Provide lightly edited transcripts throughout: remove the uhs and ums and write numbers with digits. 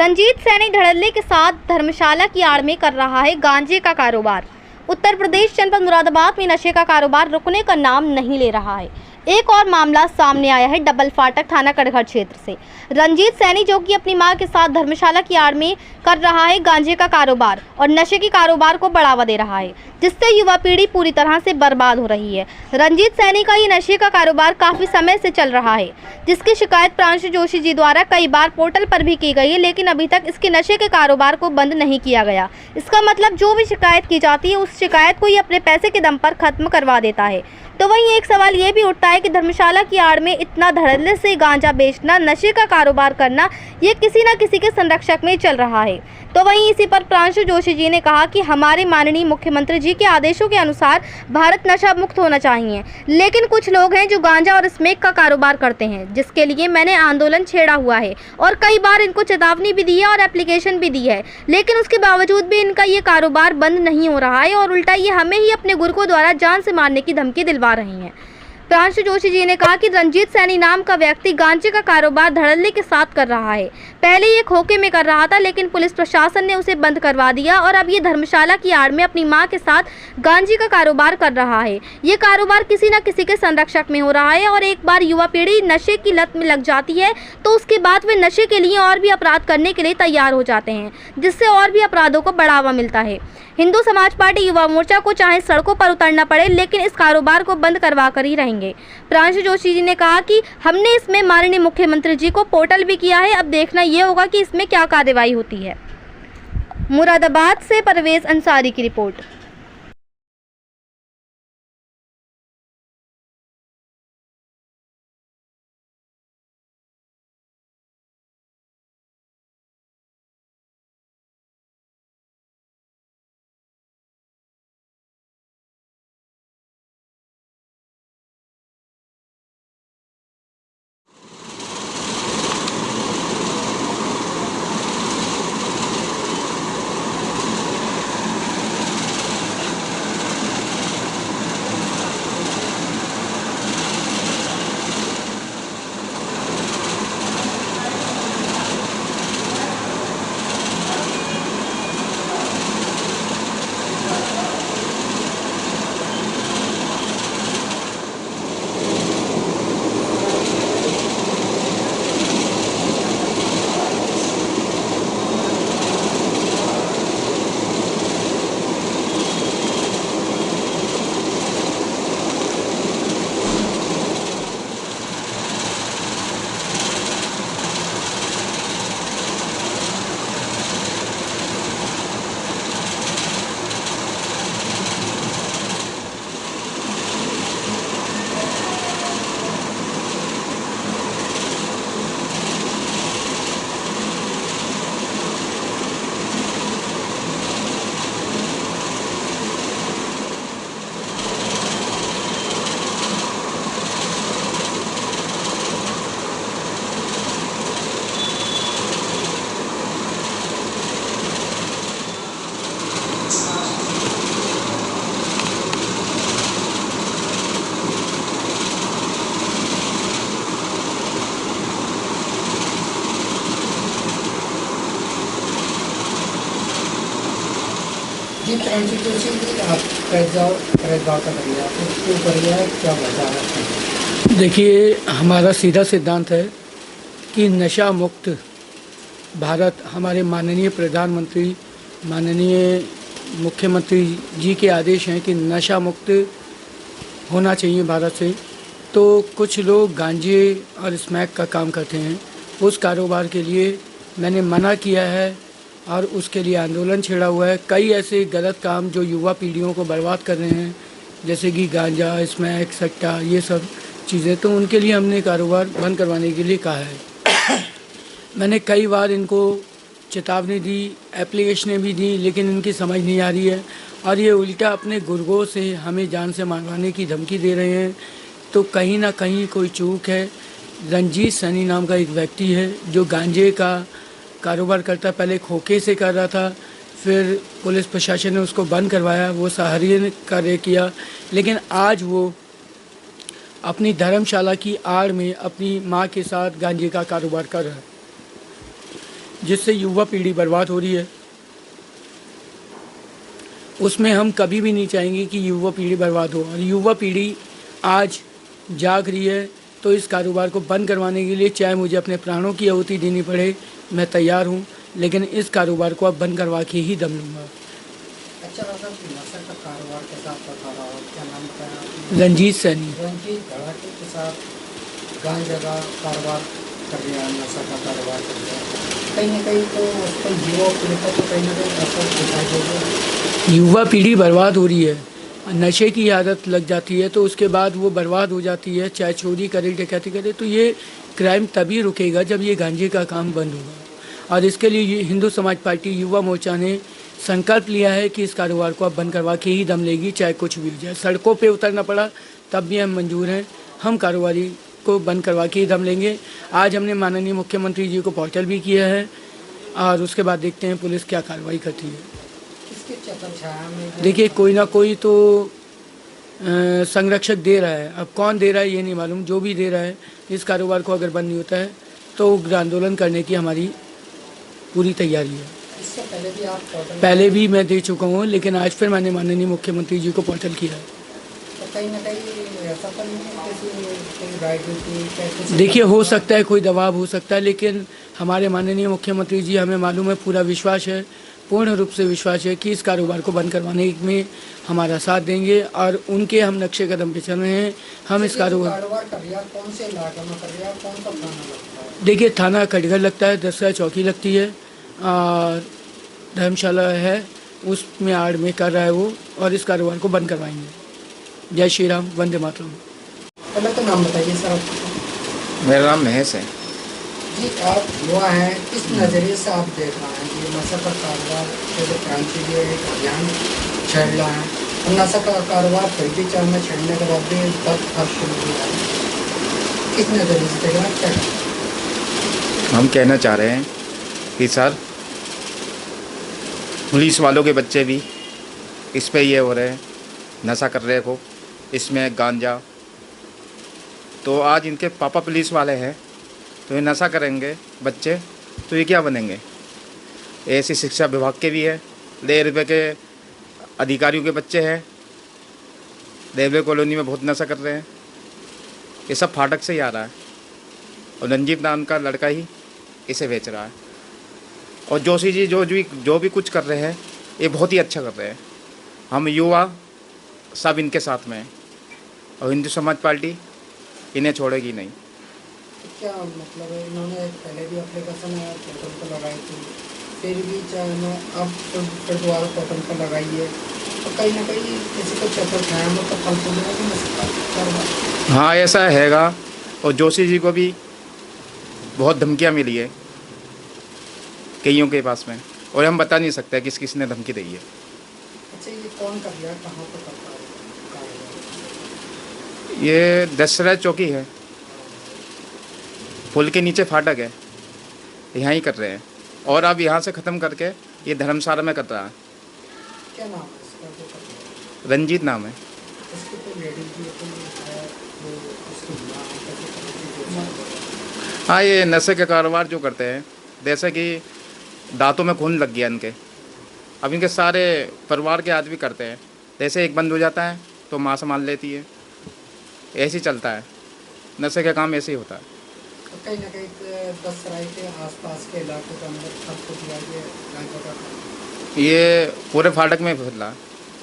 रंजीत सैनी धड़ल्ले के साथ धर्मशाला की आड़ में कर रहा है गांजे का कारोबार। उत्तर प्रदेश जनपद मुरादाबाद में नशे का कारोबार रुकने का नाम नहीं ले रहा है। एक और मामला सामने आया है डबल फाटक थाना कड़घर क्षेत्र से। रंजीत सैनी जो कि अपनी मां के साथ धर्मशाला की आड़ में कर रहा है गांजे का कारोबार और नशे के कारोबार को बढ़ावा दे रहा है, जिससे युवा पीढ़ी पूरी तरह से बर्बाद हो रही है। रंजीत सैनी का ये नशे का कारोबार काफी समय से चल रहा है, जिसकी शिकायत प्रांशु जोशी जी द्वारा कई बार पोर्टल पर भी की गई है, लेकिन अभी तक इसके नशे के कारोबार को बंद नहीं किया गया। इसका मतलब जो भी शिकायत की जाती है उस शिकायत को ये अपने पैसे के दम पर खत्म करवा देता है। तो वहीं एक सवाल ये भी उठता है कि धर्मशाला की आड़ में इतना धड़ल्ले से गांजा बेचना, नशे का कारोबार करना, ये किसी न किसी के संरक्षक में चल रहा है। तो वहीं इसी पर प्रांशु जोशी जी ने कहा कि हमारे माननीय मुख्यमंत्री जी के आदेशों के अनुसार भारत नशा मुक्त होना चाहिए, लेकिन कुछ लोग हैं जो गांजा और स्मोक का कारोबार करते हैं, जिसके लिए मैंने आंदोलन छेड़ा हुआ है और कई बार इनको चेतावनी भी दी है और एप्लीकेशन भी दी है, लेकिन उसके बावजूद भी इनका ये कारोबार बंद नहीं हो रहा है और उल्टा ये हमें ही अपने गुर्गों द्वारा जान से मारने की धमकी दिलवा रही हैं। प्रांशु जोशी जी ने कहा कि रंजीत सैनी नाम का व्यक्ति गांजे का कारोबार धड़ल्ले के साथ कर रहा है। पहले ये खोखे में कर रहा था, लेकिन पुलिस प्रशासन ने उसे बंद करवा दिया और अब ये धर्मशाला की आड़ में अपनी मां के साथ गांजे का कारोबार कर रहा है। ये कारोबार किसी न किसी के संरक्षक में हो रहा है और एक बार युवा पीढ़ी नशे की लत में लग जाती है तो उसके बाद वे नशे के लिए और भी अपराध करने के लिए तैयार हो जाते हैं, जिससे और भी अपराधों को बढ़ावा मिलता है। हिंदू समाज पार्टी युवा मोर्चा को चाहे सड़कों पर उतरना पड़े, लेकिन इस कारोबार को बंद करवा कर ही रहेंगे। प्रांशु जोशी जी ने कहा कि हमने इसमें माननीय मुख्यमंत्री जी को पोर्टल भी किया है, अब देखना ये होगा कि इसमें क्या कार्रवाई होती है। मुरादाबाद से परवेज अंसारी की रिपोर्ट। जी प्रांशु जोशी जी, आप प्रेसगांव का करिए, आप क्यों करिए, क्या वजह है? देखिए, हमारा सीधा सिद्धांत है कि नशा मुक्त भारत हमारे माननीय प्रधानमंत्री, माननीय मुख्यमंत्री जी के आदेश हैं कि नशा मुक्त होना चाहिए भारत से। तो कुछ लोग गांजे और स्मैक का काम करते हैं, उस कारोबार के लिए मैंने मना किया है और उसके लिए आंदोलन छेड़ा हुआ है। कई ऐसे गलत काम जो युवा पीढ़ियों को बर्बाद कर रहे हैं, जैसे कि गांजा, स्मैक, सट्टा, ये सब चीज़ें, तो उनके लिए हमने कारोबार बंद करवाने के लिए कहा है। मैंने कई बार इनको चेतावनी दी, एप्लीकेशनें भी दी, लेकिन इनकी समझ नहीं आ रही है और ये उल्टा अपने गुर्गों से हमें जान से मारवाने की धमकी दे रहे हैं। तो कहीं ना कहीं कोई चूक है। रंजीत सैनी नाम का एक व्यक्ति है जो गांजे का कारोबार करता, पहले खोखे से कर रहा था, फिर पुलिस प्रशासन ने उसको बंद करवाया, वो सहारे कार्य किया, लेकिन आज वो अपनी धर्मशाला की आड़ में अपनी मां के साथ गांजे का कारोबार कर रहा है। जिससे युवा पीढ़ी बर्बाद हो रही है, उसमें हम कभी भी नहीं चाहेंगे कि युवा पीढ़ी बर्बाद हो। और युवा पीढ़ी आज जाग रही है, तो इस कारोबार को बंद करवाने के लिए चाहे मुझे अपने प्राणों की आहुति देनी पड़े, मैं तैयार हूँ, लेकिन इस कारोबार को अब बंद करवा के ही दम लूँगा। अच्छा दादा, नशा का कारोबार के साथ बता रहा हूँ, क्या नाम बताया आपने? रंजीत सैनी। रंजीत धड़ाके के साथ गांजा का कारोबार कर रहा है, नशा का कारोबार कर रहा है। कहीं ना कहीं तो उस पर युवा पीढ़ी का तो कहीं ना कहीं असर दिखाई देगा। युवा पीढ़ी बर्बाद हो रही है, नशे की आदत लग जाती है तो उसके बाद वो बर्बाद हो जाती है, चाहे चोरी करे डकैती करे। तो ये क्राइम तभी रुकेगा जब ये गांजे का काम बंद होगा। और इसके लिए हिंदू समाज पार्टी युवा मोर्चा ने संकल्प लिया है कि इस कारोबार को अब बंद करवा के ही दम लेगी, चाहे कुछ भी हो जाए। सड़कों पे उतरना पड़ा तब भी हम मंजूर हैं, हम कारोबारी को बंद करवा के ही दम लेंगे। आज हमने माननीय मुख्यमंत्री जी को पोर्टल भी किया है और उसके बाद देखते हैं पुलिस क्या कार्रवाई करती है। इसके छाया में देखिए, कोई ना कोई तो संरक्षक दे रहा है, अब कौन दे रहा है ये नहीं मालूम। जो भी दे रहा है, इस कारोबार को अगर बंद नहीं होता है तो उग्र आंदोलन करने की हमारी पूरी तैयारी है। इससे पहले भी आप पहले भी मैं दे चुका हूँ, लेकिन आज फिर मैंने माननीय मुख्यमंत्री जी को पोर्टल किया है। तो कहीं ना कहीं ऐसा तो नहीं है किसी राजनीति? देखिए, हो सकता है कोई दबाव हो सकता है, लेकिन हमारे माननीय मुख्यमंत्री जी, हमें मालूम है, पूरा विश्वास है, पूर्ण रूप से विश्वास है कि इस कारोबार को बंद करवाने में हमारा साथ देंगे और उनके हम नक्शे कदम पे चल रहे हैं। हम इस कारोबार कर रहा, कौन से इलाके में कर रहा, कौन सा थाना लगता है? देखिए, थाना कटघर लगता है, दसरा चौकी लगती है और धर्मशाला है, उसमें आड़ में कर रहा है वो, और इस कारोबार को बंद करवाएंगे। जय श्री राम, वंदे मातरम। पहले तो नाम बताइए सर आपका। मेरा नाम महेश है जी। आप युवा हैं, किस नज़रिए से आप देख रहे हैं कि नशा का कारोबार जैसे क्रांति के एक अभियान छेड़ रहा है, और नशा का कारोबार फिर भी चार में छेड़ने के बाद भी तब शुरू हुआ है, किस नज़रिए से देख रहे हैं, क्या? हम कहना चाह रहे हैं कि सर, पुलिस वालों के बच्चे भी इस पे ये हो रहे हैं, नशा कर रहे हो, इसमें गांजा। तो आज इनके पापा पुलिस वाले हैं तो ये नशा करेंगे बच्चे, तो ये क्या बनेंगे? ऐसी शिक्षा विभाग के भी है, रेलवे के अधिकारियों के बच्चे हैं, रेलवे कॉलोनी में बहुत नशा कर रहे हैं। ये सब फाटक से ही आ रहा है और रंजीत नाम का लड़का ही इसे बेच रहा है। और जोशी जी जो भी कुछ कर रहे हैं, ये बहुत ही अच्छा कर रहे हैं। हम युवा सब इनके साथ में हैं और हिंदू समाज पार्टी इन्हें छोड़ेगी नहीं। क्या मतलब है, इन्होंने पहले भी एप्लीकेशन पोर्टल पर लगाई थी, फिर भी चाहे अब फिर दोबारा पोर्टल पर लगाई है, तो कहीं ना कहीं किसी को चक्कर खाया में तो फल फूल में। हाँ, ऐसा हैगा। और जोशी जी को भी बहुत धमकियाँ मिली है कईयों के पास में, और हम बता नहीं सकते किस किसने धमकी दी है। अच्छा, ये कौन कर रहा है, कहाँ पर करता है? ये दसरा चौकी है, पुल के नीचे फाटक है, यहाँ ही कर रहे हैं। और अब यहाँ से ख़त्म करके ये धर्मशाला में कर रहा है। क्या नाम है इसका जो कर रहा है? रंजीत नाम है। इसकी तो लेडीज भी है, वो उसकी माँ है। हाँ, ये नशे के कारोबार जो करते हैं, जैसे कि दांतों में खून लग गया इनके, अब इनके सारे परिवार के आदमी करते हैं। जैसे एक बंद हो जाता है तो माँ संभाल लेती है, ऐसे ही चलता है। नशे का काम ऐसे ही होता है। तो कहीं ना कहीं दसराय के आसपास के इलाकों के अंदर सब कुछ गांजा का काम ये पूरे फाटक में फैला है।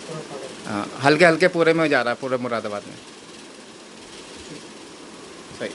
पूरा फाटक। हाँ, हल्के हल्के पूरे में जा रहा है, पूरे मुरादाबाद में। सही।